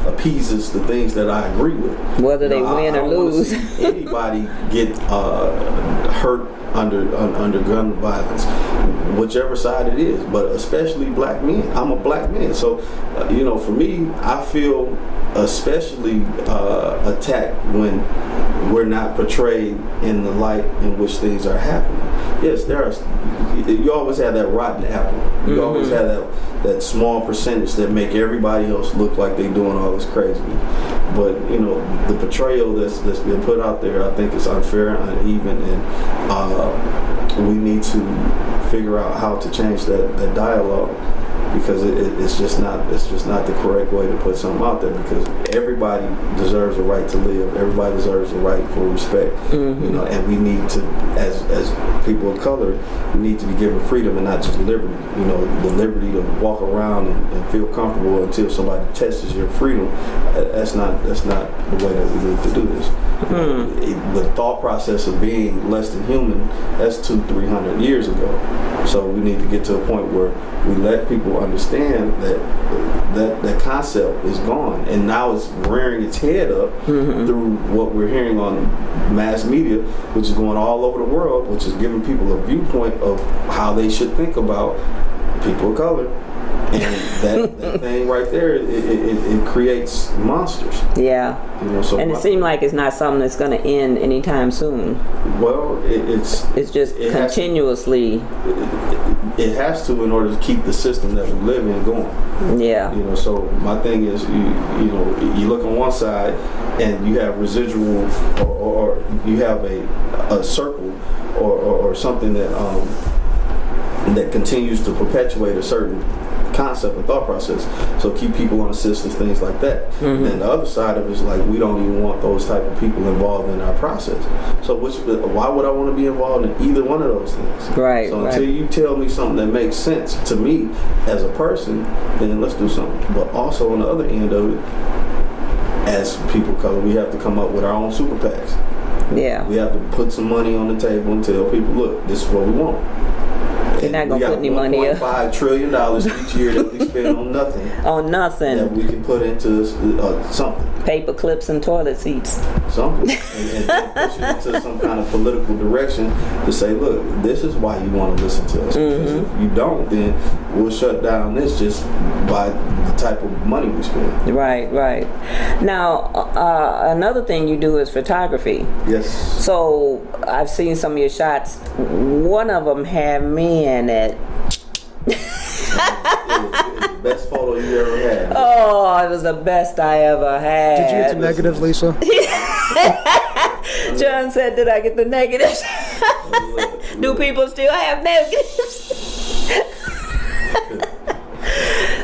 appeases the things that I agree with. Whether they win or lose. Anybody get hurt under gun violence, whichever side it is, but especially black men. I'm a black man, so for me, I feel especially attacked when we're not portrayed in the light in which things are happening. Yes, you always have that rotten apple. You always have that small percentage that make everybody else look like they're doing all this crazy. But the portrayal that's been put out there, I think is unfair and uneven, and we need to figure out how to change that dialogue, because it's just not the correct way to put something out there, because everybody deserves a right to live. Everybody deserves a right for respect. And we need to, as people of color, we need to be given freedom and not just liberty. The liberty to walk around and feel comfortable until somebody tests your freedom. That's not the way that we need to do this. The thought process of being less than human, that's 200-300 years ago. So we need to get to a point where we let people understand that concept is gone, and now it's rearing its head up through what we're hearing on mass media, which is going all over the world, which is giving people a viewpoint of how they should think about people of color And that thing right there, it creates monsters. Yeah. You know, so and it seems like it's not something that's going to end anytime soon. Well, it's just continuously. It has to in order to keep the system that we live in going. Yeah. You know, so my thing is, you look on one side and you have residual, or you have a circle, or something that continues to perpetuate a certain concept and thought process. So keep people on assistance, things like that. Mm-hmm. And the other side of it is like, we don't even want those type of people involved in our process. So why would I want to be involved in either one of those things? Right. So until you tell me something that makes sense to me as a person, then let's do something. But also on the other end of it, as people color, we have to come up with our own super PACs. Yeah. We have to put some money on the table and tell people, look, this is what we want. You're not going to put any money up. $1.5 trillion each year that we spend on nothing. On nothing. That we can put into something. Paper clips and toilet seats. Something. and push it into some kind of political direction to say, look, this is why you want to listen to us. Mm-hmm. Because if you don't, then we'll shut down this just by the type of money we spend. Right. Now, another thing you do is photography. Yes. So I've seen some of your shots. One of them had me in it. It was the best photo you ever had. Oh, it was the best I ever had. Did you get the negatives, Lisa? John said, did I get the negatives? Do people still have negatives?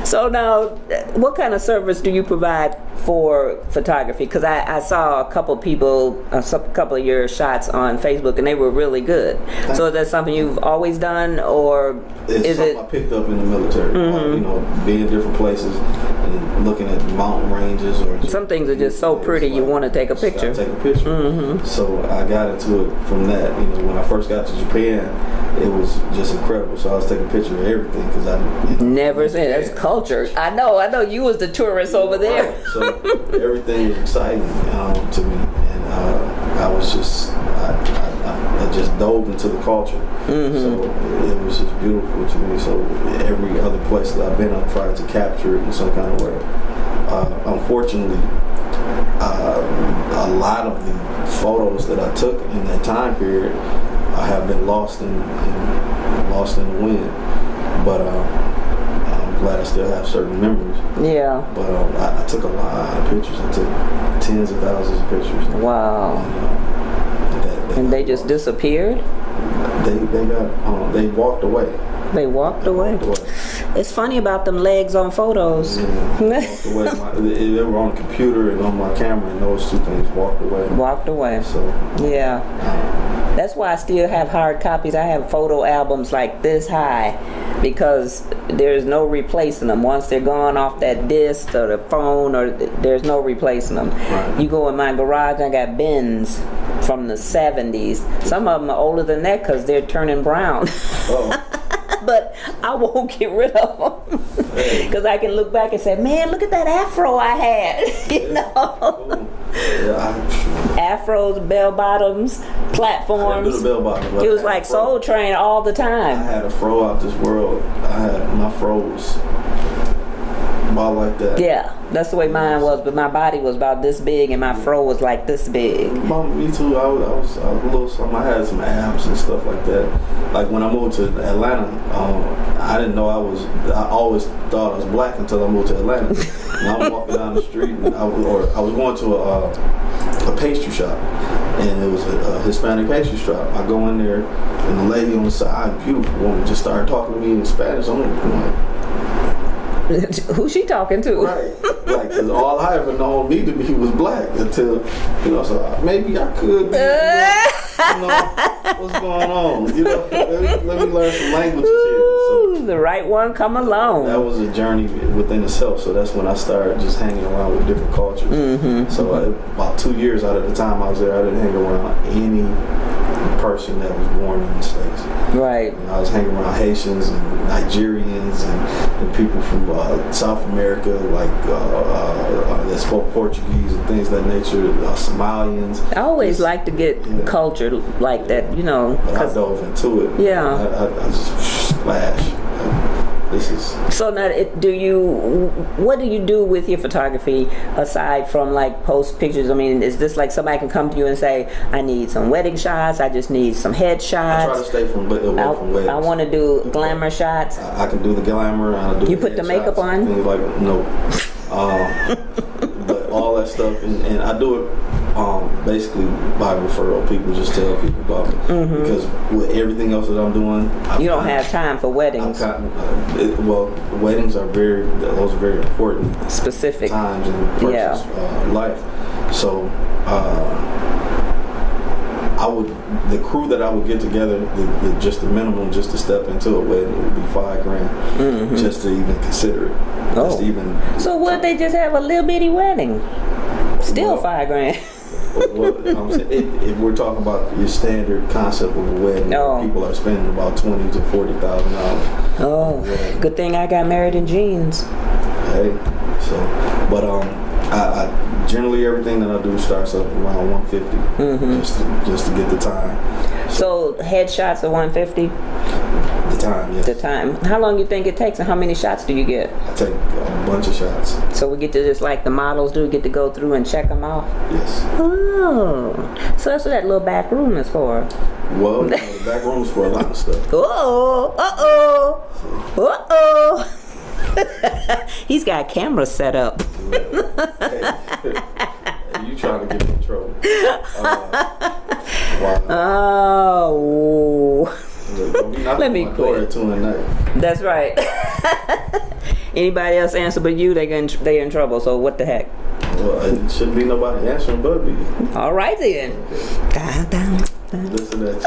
So now, what kind of service do you provide for photography? Because I saw a couple of your shots on Facebook, and they were really good. So is that something you've always done, or is it? I picked up in the military. Mm-hmm. Being in different places and looking at mountain ranges, or some things are just so pretty, you want to take a picture. Take a picture. Mm-hmm. So I got into it from that. When I first got to Japan, it was just incredible. So I was taking a picture of everything because I never said that's culture. I know. You was the tourist over there. Right. So everything was exciting to me, and I was just I just dove into the culture. Mm-hmm. So it was just beautiful to me. So every other place that I've been, I've tried to capture it in some kind of way. Unfortunately, a lot of the photos that I took in that time period have been lost in the wind. But I'm glad I still have certain memories. Yeah. But I took a lot of pictures. I took tens of thousands of pictures. Wow. And they just disappeared? They walked away. They walked away? It's funny about them legs on photos. Yeah, walked away. They were on the computer and on my camera, and those two things walked away. Walked away. So yeah. That's why I still have hard copies. I have photo albums like this high because there's no replacing them. Once they're gone off that disc or the phone, or there's no replacing them. Right. You go in my garage, I got bins from the 70s. Some of them are older than that because they're turning brown. Oh. But I won't get rid of them because I can look back and say, man, look at that afro I had. you know? Cool. Yeah, afros, bell bottoms, platforms. Bell bottom, it was like Soul Train all the time. I had a fro out this world. My fro was about like that. Yeah, that's the way mine was, but my body was about this big and my fro was like this big. Me too. I was a little something. I had some abs and stuff like that. Like when I moved to Atlanta, I didn't know I always thought I was black until I moved to Atlanta. And I'm walking down the street, and I was going to a pastry shop, and it was a Hispanic pastry shop. I go in there, and the lady on the side, beautiful woman, just started talking to me in Spanish. I'm like, who's she talking to? Right, like, cause all I ever known me to be was black until, so maybe I could be, what's going on? Let me learn some languages here. So the right one come along. That was a journey within itself. So that's when I started just hanging around with different cultures. Mm-hmm. So about 2 years out of the time I was there, I didn't hang around any person that was born in the States. Right. I was hanging around Haitians and Nigerians and people from South America, like that spoke Portuguese and things of that nature. Somalians. I always like to get culture like that, But I dove into it. Yeah. I just splash. This is So now, what do you do with your photography aside from like post pictures? I mean, is this like somebody can come to you and say, I need some wedding shots, I just need some head shots? I try to stay from weddings. I want to do glamour shots. I can do the glamour. I do. You put the makeup shots, on? Things like no. But all that stuff, and I do it basically by referral. People just tell people about it because with everything else that I'm doing, You don't have time for weddings. Well, weddings are those are very important, Specific times in a person's life. So the crew that I would get together, just the minimum, just to step into a wedding, it would be $5,000 just to even consider it. Just to even. So would they just have a little bitty wedding? Still $5,000. Well, I'm saying, if we're talking about your standard concept of a wedding, people are spending about $20,000 to $40,000. Oh, good thing I got married in jeans. Hey, but I generally everything that I do starts up around $150, just to get the time. So headshots are $150. The time, yes. The time. How long you think it takes, and how many shots do you get? I take a bunch of shots. So we get to just like the models do, get to go through and check them out. Yes. Oh, so that's what that little back room is for. Well, the back room is for a lot of stuff. He's got cameras set up. You trying to get me in trouble? Wow. Oh. Let me quit. That's right. Anybody else answer but you, they in trouble. So what the heck? Well, it shouldn't be nobody answering but me. All right then. Listen to that.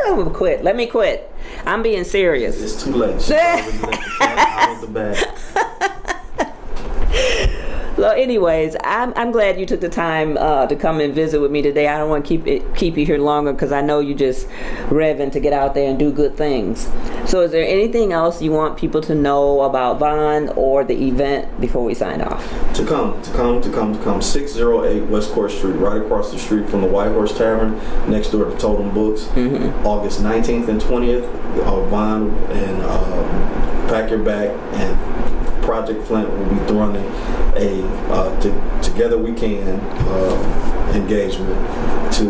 I'm gonna quit. Let me quit. I'm being serious. It's too late. She's already let the cat out of the bag. Well, anyways, I'm glad you took the time to come and visit with me today. I don't want to keep you here longer because I know you just revving to get out there and do good things. So is there anything else you want people to know about V.O.N or the event before we sign off? To come. 608 West Court Street, right across the street from the White Horse Tavern, next door to Totem Books. August 19th and 20th, V.O.N and Pack Your Bag and Project Flint will be running a Together We Can engagement to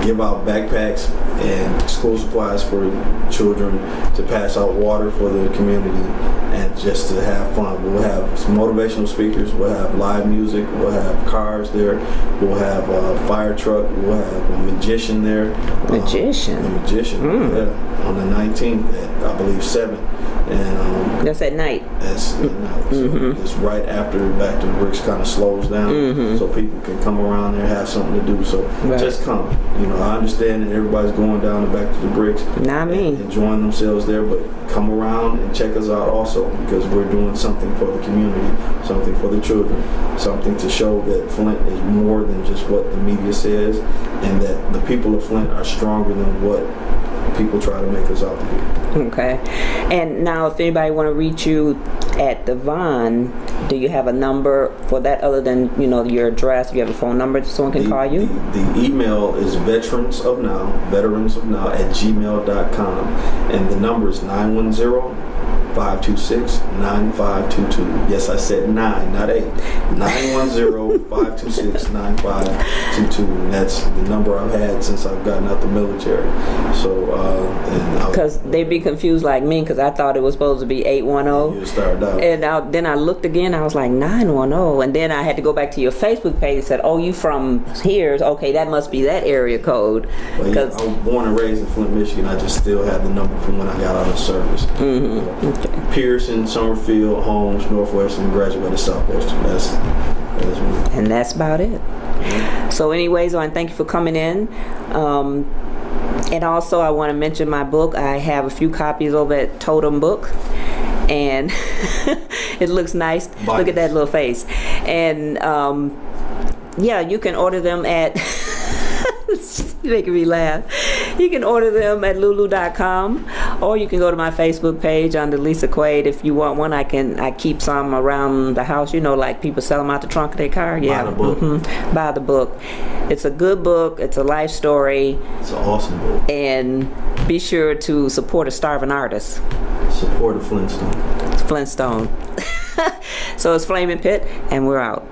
give out backpacks and school supplies for children, to pass out water for the community, and just to have fun. We'll have some motivational speakers, we'll have live music, we'll have cars there, we'll have a fire truck, we'll have a magician there. A magician, yeah, on the 19th at, I believe, 7. And that's at night. That's at night. So it's right after Back to the Bricks kind of slows down, so people can come around there and have something to do. So just come. I understand that everybody's going down to Back to the Bricks, not me, and enjoying themselves there, but come around and check us out also, because we're doing something for the community, something for the children, something to show that Flint is more than just what the media says, and that the people of Flint are stronger than what people try to make us out to be. Okay. And now if anybody want to reach you at the V.O.N, do you have a number for that other than, your address? Do you have a phone number so someone can call you? The email is veteransofnow@gmail.com, and the number is 910-526-9522. Yes, I said 9, not 8. 910-526-9522. And that's the number I've had since I've gotten out the military. So, because they'd be confused like me, because I thought it was supposed to be 810. You started out. And then I looked again, I was like 910. And then I had to go back to your Facebook page and said, oh, you from here? Okay, that must be that area code. Well, yeah, I was born and raised in Flint, Michigan. I just still have the number from when I got out of service. Okay. Pearson, Summerfield, Holmes, Northwestern, graduated Southwestern. That's me. And that's about it. So anyways, I want to thank you for coming in. And also I want to mention my book. I have a few copies over at Totem Book. And it looks nice. Bias. Look at that little face. And you can order them at you're making me laugh. You can order them at lulu.com, or you can go to my Facebook page under Lisa Quaid. If you want one, I keep some around the house. Like people sell them out the trunk of their car. Yeah. Buy the book. Buy the book. It's a good book. It's a life story. It's an awesome book. And be sure to support a starving artist. Support a Flintstone. Flintstone. So it's Flaminpit, and we're out.